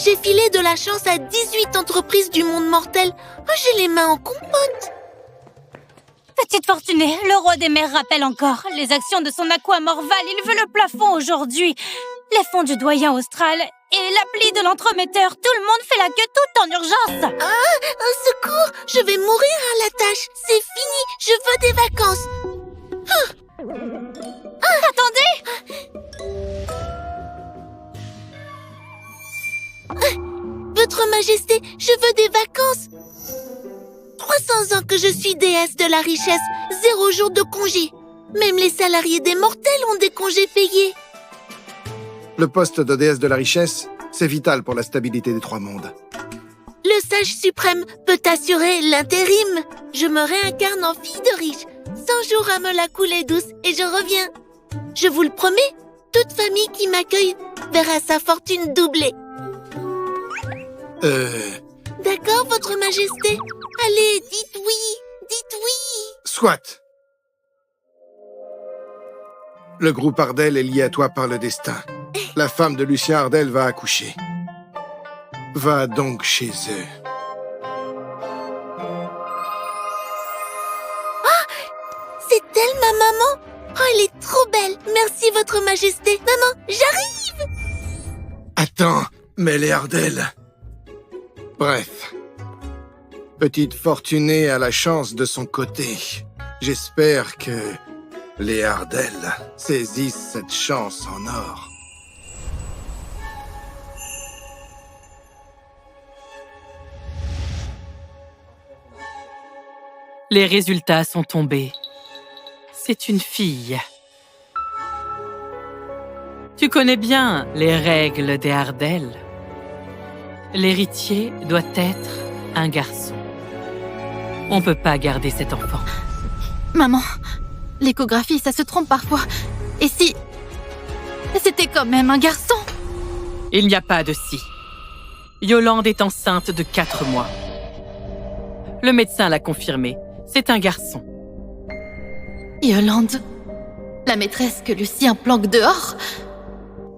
J'ai filé de la chance à 18 entreprises du monde mortel. Oh, j'ai les mains en compote. Petite Fortunée, le roi des mers rappelle encore les actions de son aqua Morval. Il veut le plafond aujourd'hui. Les fonds du doyen austral et l'appli de l'entremetteur. Tout le monde fait la queue tout en urgence. Ah, un secours! Je vais mourir à la tâche. C'est fini. Je veux des vacances. Attendez! Votre Majesté, je veux des vacances. 300 ans que je suis déesse de la richesse, 0 jour de congé. Même les salariés des mortels ont des congés payés. Le poste de déesse de la richesse, c'est vital pour la stabilité des 3 mondes. Le sage suprême peut assurer l'intérim. Je me réincarne en fille de riche. 100 jours à me la couler douce et je reviens. Je vous le promets, toute famille qui m'accueille verra sa fortune doublée. D'accord, votre Majesté? Allez, dites oui, dites oui. Soit. Le groupe Ardel est lié à toi par le destin. La femme de Lucien Ardel va accoucher. Va donc chez eux. C'est elle, ma maman? Oh, elle est trop belle. Merci, votre Majesté. Maman, j'arrive. Attends, mais les Ardel... Bref. Petite Fortunée a la chance de son côté. J'espère que les Ardel saisissent cette chance en or. Les résultats sont tombés. C'est une fille. Tu connais bien les règles des Ardel. L'héritier doit être un garçon. On peut pas garder cet enfant. Maman, l'échographie, ça se trompe parfois. Et si... c'était quand même un garçon? Il n'y a pas de si. Yolande est enceinte de 4 mois. Le médecin l'a confirmé. C'est un garçon. Yolande, la maîtresse que Lucien planque dehors?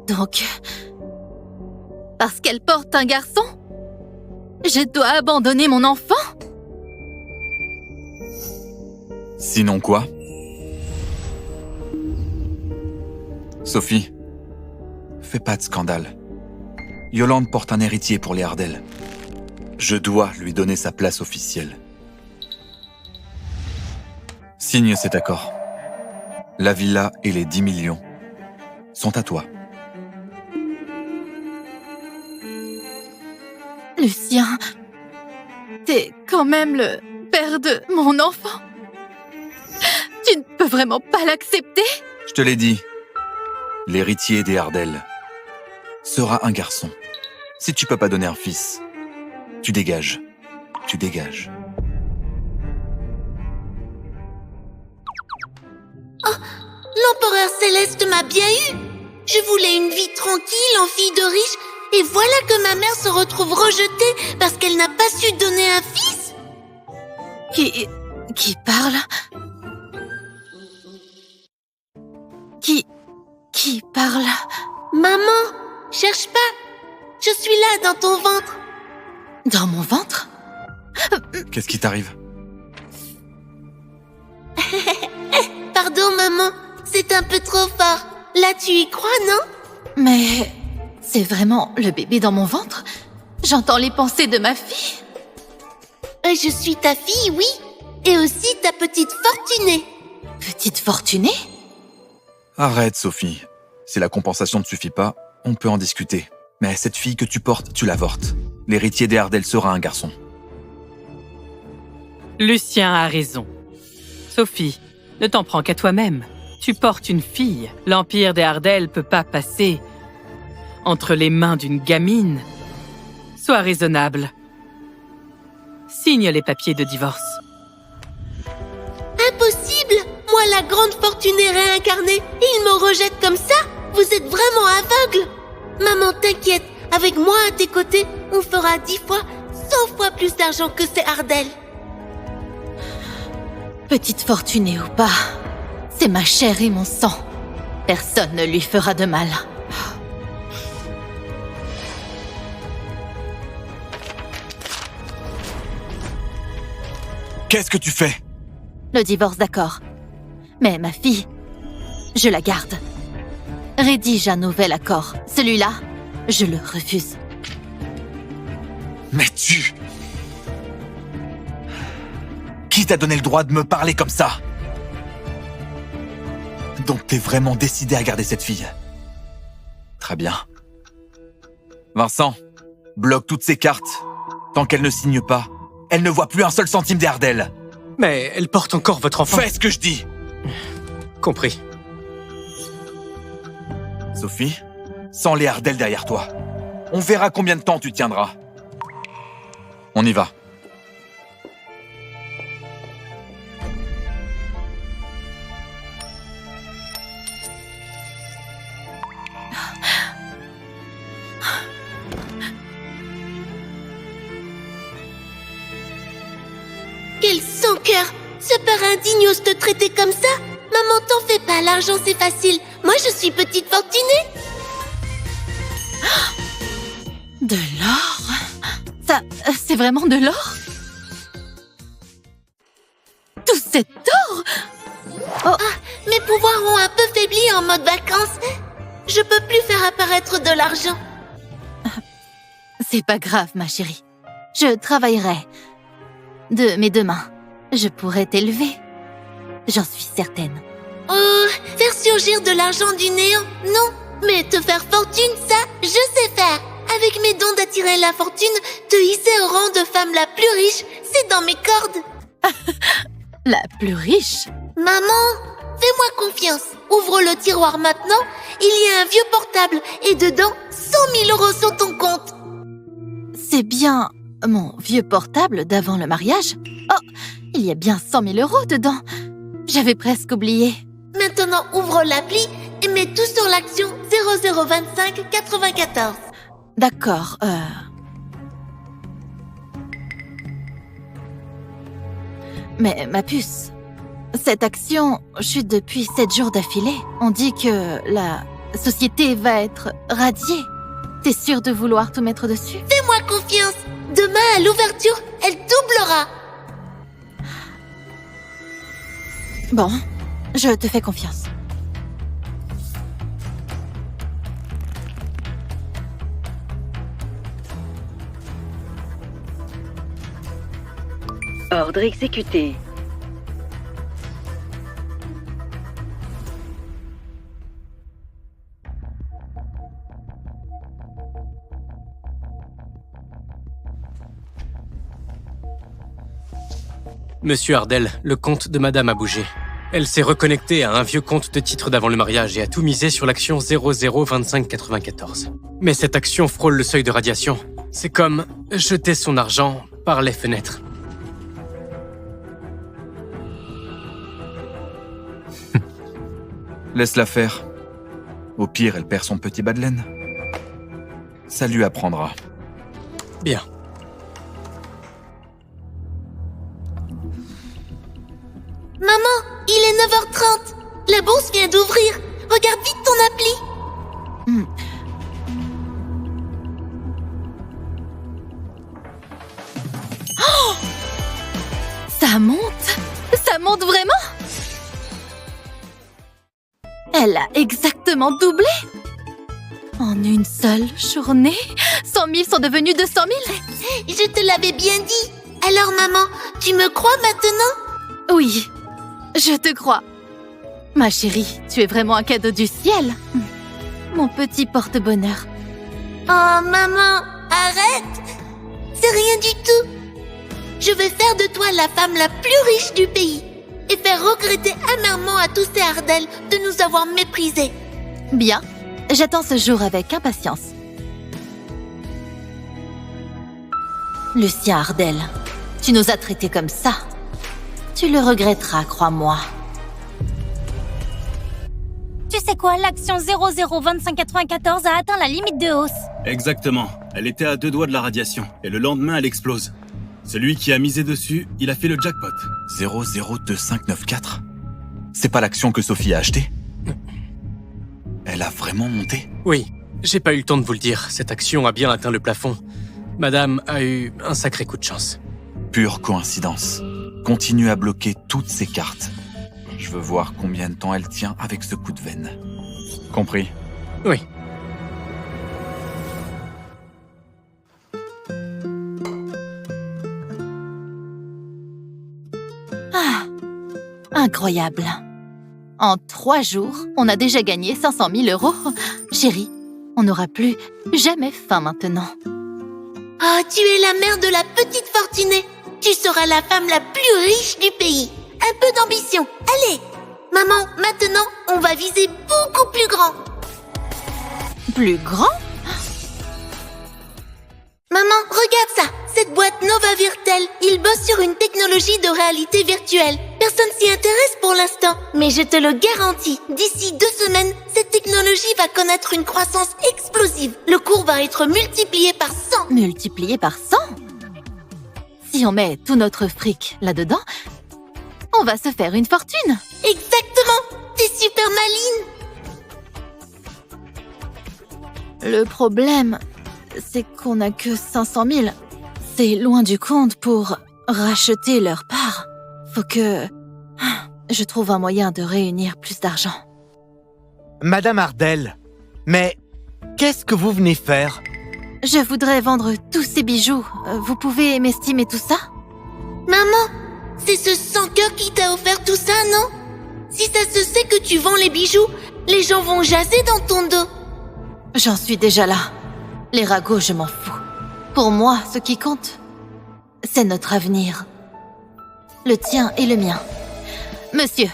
Donc... parce qu'elle porte un garçon, je dois abandonner mon enfant? Sinon quoi? Sophie, fais pas de scandale. Yolande porte un héritier pour les Ardel. Je dois lui donner sa place officielle. Signe cet accord. La villa et les 10 millions sont à toi. Lucien, t'es quand même le père de mon enfant. Tu ne peux vraiment pas l'accepter? Je te l'ai dit. L'héritier des Ardel sera un garçon. Si tu peux pas donner un fils, tu dégages. Tu dégages. Oh, l'empereur céleste m'a bien eu. Je voulais une vie tranquille en fille de riche. Et voilà que ma mère se retrouve rejetée parce qu'elle n'a pas su donner un fils. Qui parle? Qui parle? Maman, cherche pas. Je suis là dans ton ventre. Dans mon ventre? Qu'est-ce qui t'arrive? Pardon, maman. C'est un peu trop fort. Là, tu y crois, non? Mais... c'est vraiment le bébé dans mon ventre? J'entends les pensées de ma fille. Je suis ta fille, oui. Et aussi ta petite Fortunée. Petite Fortunée? Arrête, Sophie. Si la compensation ne suffit pas, on peut en discuter. Mais cette fille que tu portes, tu l'avortes. L'héritier des Ardel sera un garçon. Lucien a raison. Sophie, ne t'en prends qu'à toi-même. Tu portes une fille. L'empire des Ardel peut pas passer entre les mains d'une gamine. Sois raisonnable. Signe les papiers de divorce. Impossible! Moi, la grande Fortunée réincarnée, et il me rejette comme ça? Vous êtes vraiment aveugle? Maman, t'inquiète, avec moi à tes côtés, on fera 10 fois, 100 fois plus d'argent que ces Ardel. Petite Fortunée ou pas, c'est ma chair et mon sang. Personne ne lui fera de mal. Qu'est-ce que tu fais? Le divorce, d'accord. Mais ma fille, je la garde. Rédige un nouvel accord. Celui-là, je le refuse. Mais tu... Qui t'a donné le droit de me parler comme ça? Donc t'es vraiment décidé à garder cette fille? Très bien. Vincent, bloque toutes ces cartes. Tant qu'elle ne signe pas, elle ne voit plus un seul centime des Ardell. Mais elle porte encore votre enfant. Fais ce que je dis! Compris. Sophie, sans les Ardell derrière toi, on verra combien de temps tu tiendras. On y va. Quel sans-cœur! Ce père indigne ose te traiter comme ça? Maman, t'en fais pas, l'argent c'est facile. Moi, je suis petite fortunée. De l'or? Ça, c'est vraiment de l'or? Tout cet or? Mes pouvoirs ont un peu faibli en mode vacances. Je peux plus faire apparaître de l'argent. C'est pas grave, ma chérie. Je travaillerai. De mes deux mains, je pourrais t'élever. J'en suis certaine. Oh, faire surgir de l'argent du néant? Non. Mais te faire fortune, ça, je sais faire. Avec mes dons d'attirer la fortune, te hisser au rang de femme la plus riche, c'est dans mes cordes. La plus riche? Maman, fais-moi confiance. Ouvre le tiroir maintenant. Il y a un vieux portable et dedans, 100 000 € sur ton compte. C'est bien mon vieux portable d'avant le mariage? Oh, il y a bien 100 000 € dedans. J'avais presque oublié. Maintenant, ouvre l'appli et mets tout sur l'action 0025 94. D'accord, Mais ma puce, cette action chute depuis 7 jours d'affilée. On dit que la société va être radiée. T'es sûre de vouloir tout mettre dessus? Fais-moi confiance. Demain, à l'ouverture, elle doublera. Bon, je te fais confiance. Ordre exécuté. Monsieur Ardell, le compte de Madame a bougé. Elle s'est reconnectée à un vieux compte de titre d'avant le mariage et a tout misé sur l'action 002594. Mais cette action frôle le seuil de radiation. C'est comme jeter son argent par les fenêtres. Laisse-la faire. Au pire, elle perd son petit bas de laine. Ça lui apprendra. Bien. Maman, il est 9h30. La bourse vient d'ouvrir. Regarde vite ton appli. Oh, ça monte? Ça monte vraiment? Elle a exactement doublé. En une seule journée, 100 000 sont devenus 200 000. Je te l'avais bien dit. Alors maman, tu me crois maintenant? Oui, je te crois. Ma chérie, tu es vraiment un cadeau du ciel. Mon petit porte-bonheur. Oh maman, arrête. C'est rien du tout. Je vais faire de toi la femme la plus riche du pays et faire regretter amèrement à tous ces Ardell de nous avoir méprisés. Bien, j'attends ce jour avec impatience. Lucien Ardell, tu nous as traités comme ça. Tu le regretteras, crois-moi. Tu sais quoi, l'action 002594 a atteint la limite de hausse. Exactement. Elle était à 2 doigts de la radiation. Et le lendemain, elle explose. Celui qui a misé dessus, il a fait le jackpot. 002594? C'est pas l'action que Sophie a achetée? Elle a vraiment monté? Oui, j'ai pas eu le temps de vous le dire. Cette action a bien atteint le plafond. Madame a eu un sacré coup de chance. Pure coïncidence. continue à bloquer toutes ses cartes. Je veux voir combien de temps elle tient avec ce coup de veine. Compris? Oui. Ah, incroyable. En 3 jours, on a déjà gagné 500 000 euros. Chérie, on n'aura plus jamais faim maintenant. Oh, tu es la mère de la petite fortunée. Tu seras la femme la plus riche du pays. Un peu d'ambition. Allez, maman, maintenant, on va viser beaucoup plus grand. Plus grand? Maman, regarde ça. Cette boîte Nova Virtel, il bosse sur une technologie de réalité virtuelle. Personne s'y intéresse pour l'instant, mais je te le garantis, d'ici 2 semaines, cette technologie va connaître une croissance explosive. Le cours va être multiplié par 100. Multiplié par 100? Si on met tout notre fric là-dedans, on va se faire une fortune. Exactement. T'es super maline. Le problème, c'est qu'on n'a que 500 000. C'est loin du compte pour racheter leur part. Faut que je trouve un moyen de réunir plus d'argent. Madame Ardel, mais qu'est-ce que vous venez faire? Je voudrais vendre tous ces bijoux. Vous pouvez m'estimer tout ça? Maman, c'est ce sans-cœur qui t'a offert tout ça, non? Si ça se sait que tu vends les bijoux, les gens vont jaser dans ton dos. J'en suis déjà là. Les ragots, je m'en fous. Pour moi, ce qui compte, c'est notre avenir. Le tien et le mien. Monsieur,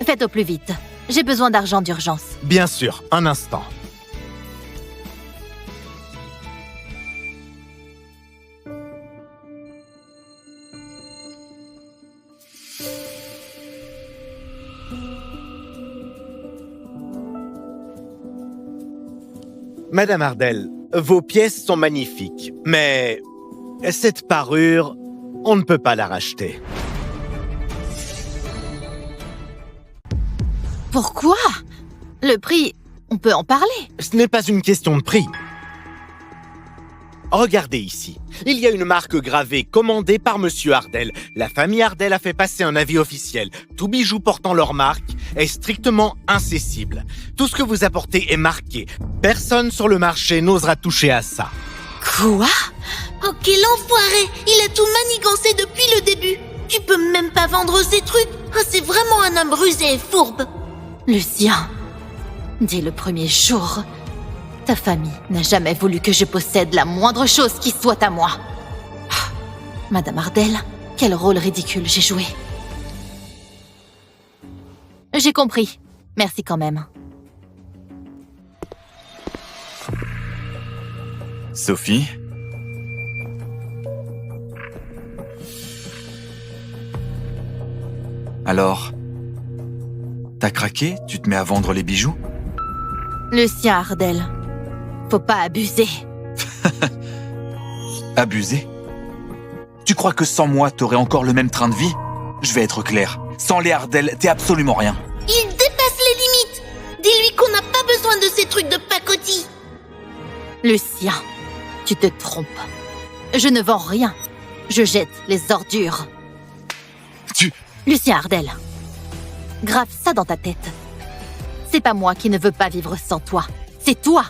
faites au plus vite. J'ai besoin d'argent d'urgence. Bien sûr, un instant. Madame Ardel, vos pièces sont magnifiques, mais cette parure, on ne peut pas la racheter. Pourquoi? Le prix, on peut en parler. Ce n'est pas une question de prix. Regardez ici. Il y a une marque gravée commandée par Monsieur Ardel. La famille Ardel a fait passer un avis officiel. Tout bijou portant leur marque est strictement incessible. Tout ce que vous apportez est marqué. Personne sur le marché n'osera toucher à ça. Quoi? Oh, quel enfoiré! Il a tout manigancé depuis le début. Tu peux même pas vendre ces trucs. Oh, c'est vraiment un homme rusé et fourbe. Lucien, dès le premier jour, ta famille n'a jamais voulu que je possède la moindre chose qui soit à moi. Ah, Madame Ardel, quel rôle ridicule j'ai joué. J'ai compris. Merci quand même. Sophie? Alors, t'as craqué? Tu te mets à vendre les bijoux? Lucien Ardel, faut pas abuser. Abuser? Tu crois que sans moi, t'aurais encore le même train de vie? Je vais être clair. Sans les Ardel, t'es absolument rien. Il dépasse les limites. Dis-lui qu'on n'a pas besoin de ces trucs de pacotille. Lucien, tu te trompes. Je ne vends rien. Je jette les ordures. Lucien Ardel, grave ça dans ta tête. C'est pas moi qui ne veux pas vivre sans toi. C'est toi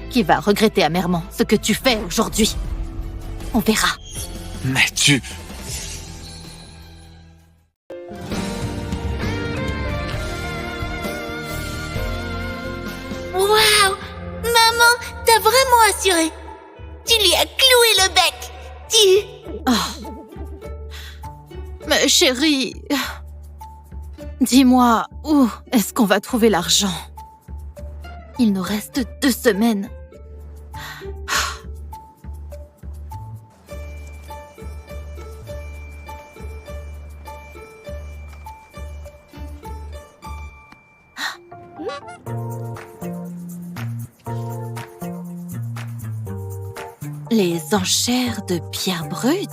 qui vas regretter amèrement ce que tu fais aujourd'hui. On verra. Mais tu... Waouh! Maman, t'as vraiment assuré. Tu lui as cloué le bec. Mais chérie, dis-moi, où est-ce qu'on va trouver l'argent? Il nous reste 2 semaines. Les enchères de pierres brutes.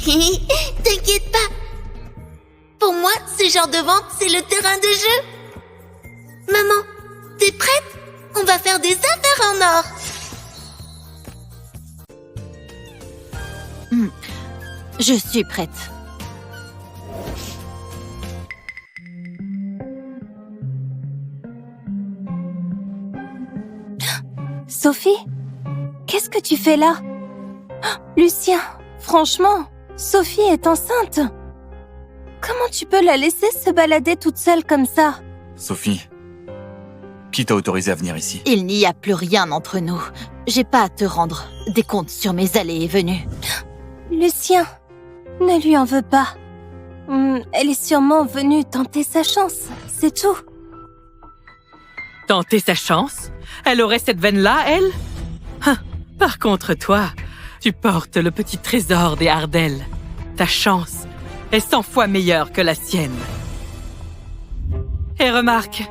T'inquiète pas. Pour moi, ce genre de vente, c'est le terrain de jeu. Maman, t'es prête? On va faire des affaires en or. Je suis prête. Sophie? Qu'est-ce que tu fais là? Lucien, franchement, Sophie est enceinte. Comment tu peux la laisser se balader toute seule comme ça? Sophie, qui t'a autorisé à venir ici? Il n'y a plus rien entre nous. J'ai pas à te rendre des comptes sur mes allées et venues. Lucien, ne lui en veux pas. Elle est sûrement venue tenter sa chance, c'est tout. Tenter sa chance? Elle aurait cette veine-là, elle? Par contre, toi, tu portes le petit trésor des Ardell. Ta chance est 100 fois meilleure que la sienne. Et remarque,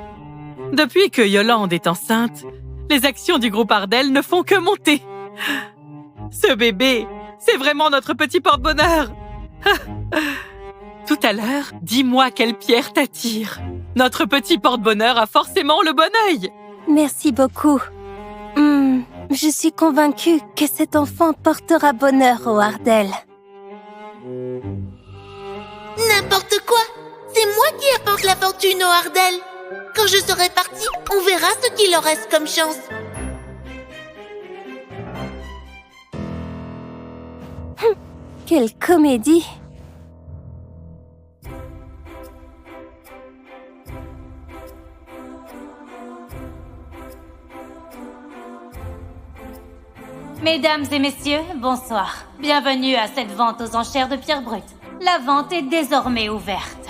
depuis que Yolande est enceinte, les actions du groupe Ardell ne font que monter. Ce bébé, c'est vraiment notre petit porte-bonheur. Tout à l'heure, dis-moi quelle pierre t'attire. Notre petit porte-bonheur a forcément le bon œil. Merci beaucoup. Je suis convaincue que cet enfant portera bonheur aux Ardell. N'importe quoi. C'est moi qui apporte la fortune aux Ardell. Quand je serai partie, on verra ce qu'il leur reste comme chance. Quelle comédie! Mesdames et messieurs, bonsoir. Bienvenue à cette vente aux enchères de pierres brutes. La vente est désormais ouverte.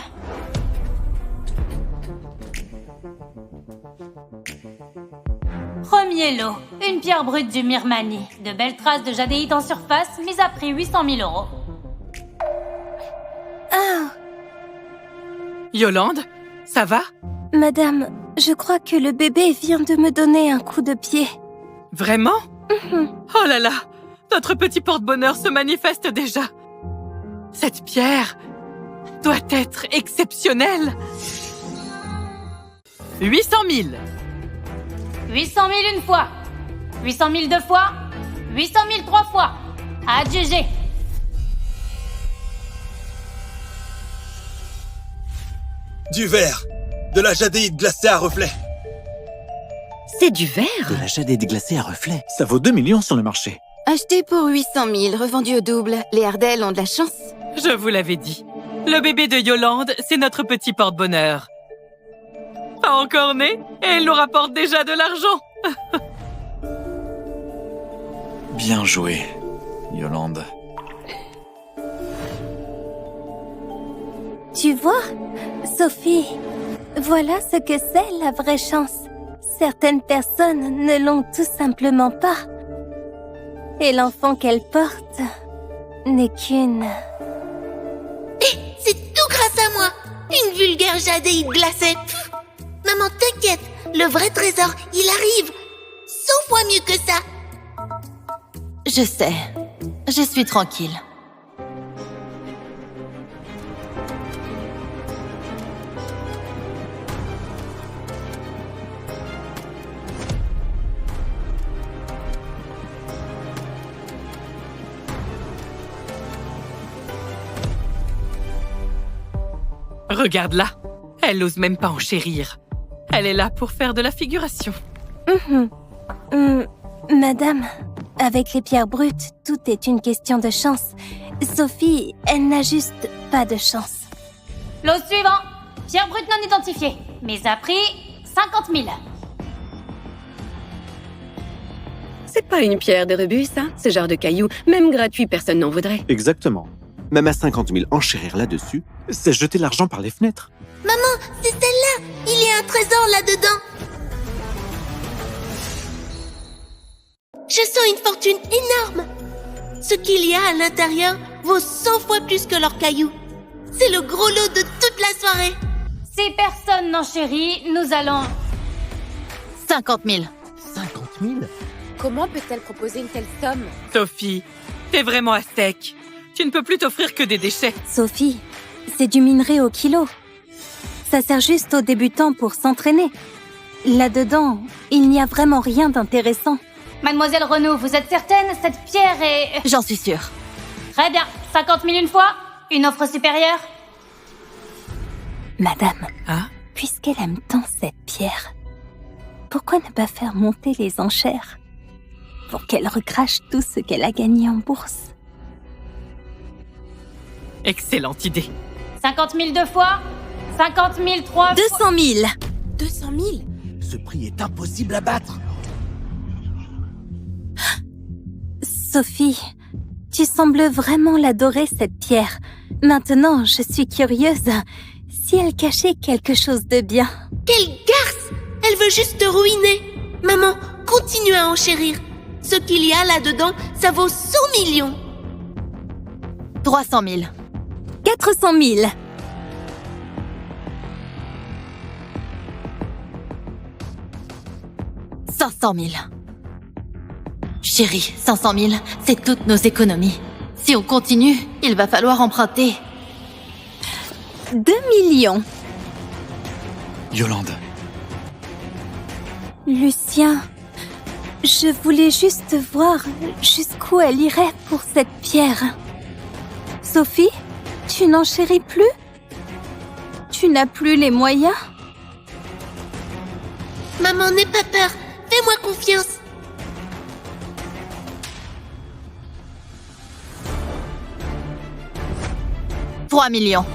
Premier lot, une pierre brute du Myrmani. De belles traces de jadéite en surface, mise à prix 800 000 €. Ah! Yolande, ça va? Madame, je crois que le bébé vient de me donner un coup de pied. Vraiment? Oh là là! Notre petit porte-bonheur se manifeste déjà. Cette pierre doit être exceptionnelle. 800 000. 800 000 une fois. 800 000 deux fois. 800 000 trois fois. À adjuger. Du verre. De la jadéite glacée à reflet. C'est du verre? De la jadéite glacée à reflet. Ça vaut 2 millions sur le marché. Acheté pour 800 000, revendu au double. Les Ardell ont de la chance. Je vous l'avais dit. Le bébé de Yolande, c'est notre petit porte-bonheur. Pas encore né, et elle nous rapporte déjà de l'argent. Bien joué, Yolande. Tu vois, Sophie, voilà ce que c'est la vraie chance. Certaines personnes ne l'ont tout simplement pas. Et l'enfant qu'elle porte n'est qu'une... C'est tout grâce à moi. Une vulgaire jadéite glacée. Pff. Maman, t'inquiète. Le vrai trésor, il arrive. 100 fois mieux que ça. Je sais. Je suis tranquille. Regarde-la. Elle n'ose même pas enchérir. Elle est là pour faire de la figuration. Madame, avec les pierres brutes, tout est une question de chance. Sophie, elle n'a juste pas de chance. Lot suivant. Pierre brute non identifiée. Mise à prix 50 000. C'est pas une pierre de rebut, ça? Ce genre de caillou, même gratuit, personne n'en voudrait. Exactement. Même à 50 000, enchérir là-dessus, c'est jeter l'argent par les fenêtres. Maman, c'est celle-là. Il y a un trésor là-dedans. Je sens une fortune énorme. Ce qu'il y a à l'intérieur vaut 100 fois plus que leurs cailloux. C'est le gros lot de toute la soirée. Si personne n'enchérit, nous allons... 50 000. 50 000? Comment peut-elle proposer une telle somme? Sophie, t'es vraiment à sec. Tu ne peux plus t'offrir que des déchets. Sophie, c'est du minerai au kilo. Ça sert juste aux débutants pour s'entraîner. Là-dedans, il n'y a vraiment rien d'intéressant. Mademoiselle Renaud, vous êtes certaine? Cette pierre est... J'en suis sûre. Très bien. 50 000 une fois? Une offre supérieure? Madame, puisqu'elle aime tant cette pierre, pourquoi ne pas faire monter les enchères pour qu'elle recrache tout ce qu'elle a gagné en bourse? Excellente idée. 50 000 deux fois? 50 000 trois fois? 200 000. 200 000? Ce prix est impossible à battre. Sophie, tu sembles vraiment l'adorer, cette pierre. Maintenant, je suis curieuse. Si elle cachait quelque chose de bien. Quelle garce! Elle veut juste te ruiner. Maman, continue à enchérir. Ce qu'il y a là-dedans, ça vaut 100 millions. 300 000. 400 000. « 500 000. Chérie, 500 000, c'est toutes nos économies. Si on continue, il va falloir emprunter. 2 millions. Yolande. Lucien, je voulais juste voir jusqu'où elle irait pour cette pierre. Sophie, tu n'enchéris plus? Tu n'as plus les moyens? Maman, n'aie pas peur. Fais-moi confiance. « 3 millions.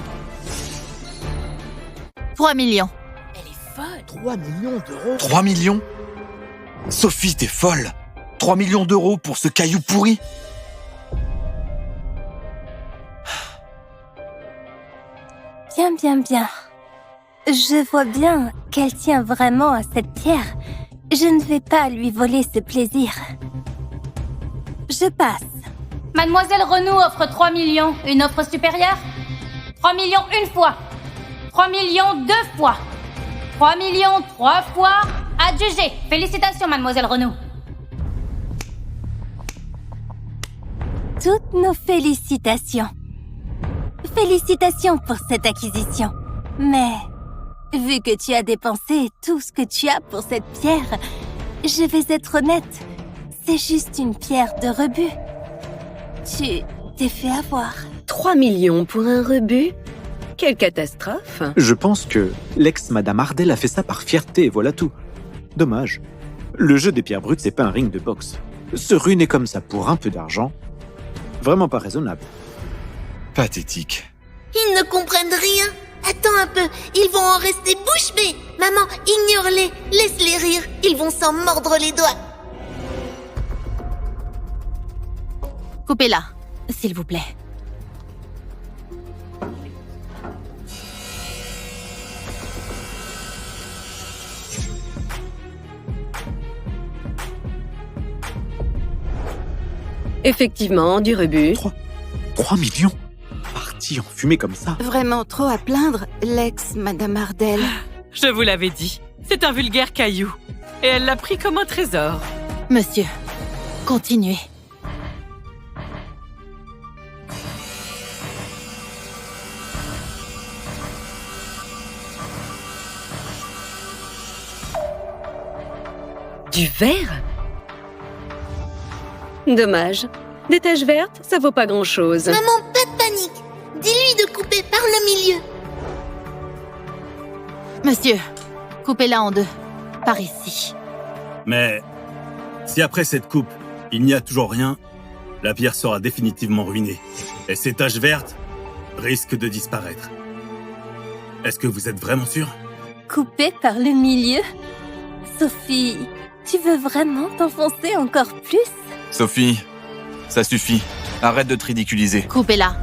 3 millions. Elle est folle. 3 millions d'euros. 3 millions? Sophie, t'es folle. 3 millions d'euros pour ce caillou pourri? Bien, bien, bien. Je vois bien qu'elle tient vraiment à cette pierre. Je ne vais pas lui voler ce plaisir. Je passe. Mademoiselle Renaud offre 3 millions. Une offre supérieure? 3 millions une fois. 3 millions deux fois. 3 millions trois fois. Adjugé. Félicitations, Mademoiselle Renaud. Toutes nos félicitations. Félicitations pour cette acquisition. Mais, vu que tu as dépensé tout ce que tu as pour cette pierre, je vais être honnête, c'est juste une pierre de rebut. Tu t'es fait avoir. 3 millions pour un rebut? Quelle catastrophe! Je pense que l'ex-Madame Ardel a fait ça par fierté, et voilà tout. Dommage. Le jeu des pierres brutes, c'est pas un ring de boxe. Se ruiner comme ça pour un peu d'argent, vraiment pas raisonnable. Pathétique. Ils ne comprennent rien. Attends un peu, ils vont en rester bouche bée. Maman, ignore-les, laisse-les rire. Ils vont s'en mordre les doigts. Coupez-la, s'il vous plaît. Effectivement, du rebut. 3 millions? Parti en fumée comme ça. Vraiment trop à plaindre, l'ex-Madame Ardel. Je vous l'avais dit, c'est un vulgaire caillou. Et elle l'a pris comme un trésor. Monsieur, continuez. Du verre? Dommage. Des taches vertes, ça vaut pas grand-chose. Maman, pas de panique. Dis-lui de couper par le milieu. Monsieur, coupez-la en deux. Par ici. Mais si après cette coupe, il n'y a toujours rien, la pierre sera définitivement ruinée. Et ces taches vertes risquent de disparaître. Est-ce que vous êtes vraiment sûr? Coupé par le milieu? Sophie, tu veux vraiment t'enfoncer encore plus? Sophie, ça suffit. Arrête de te ridiculiser. Coupez-la.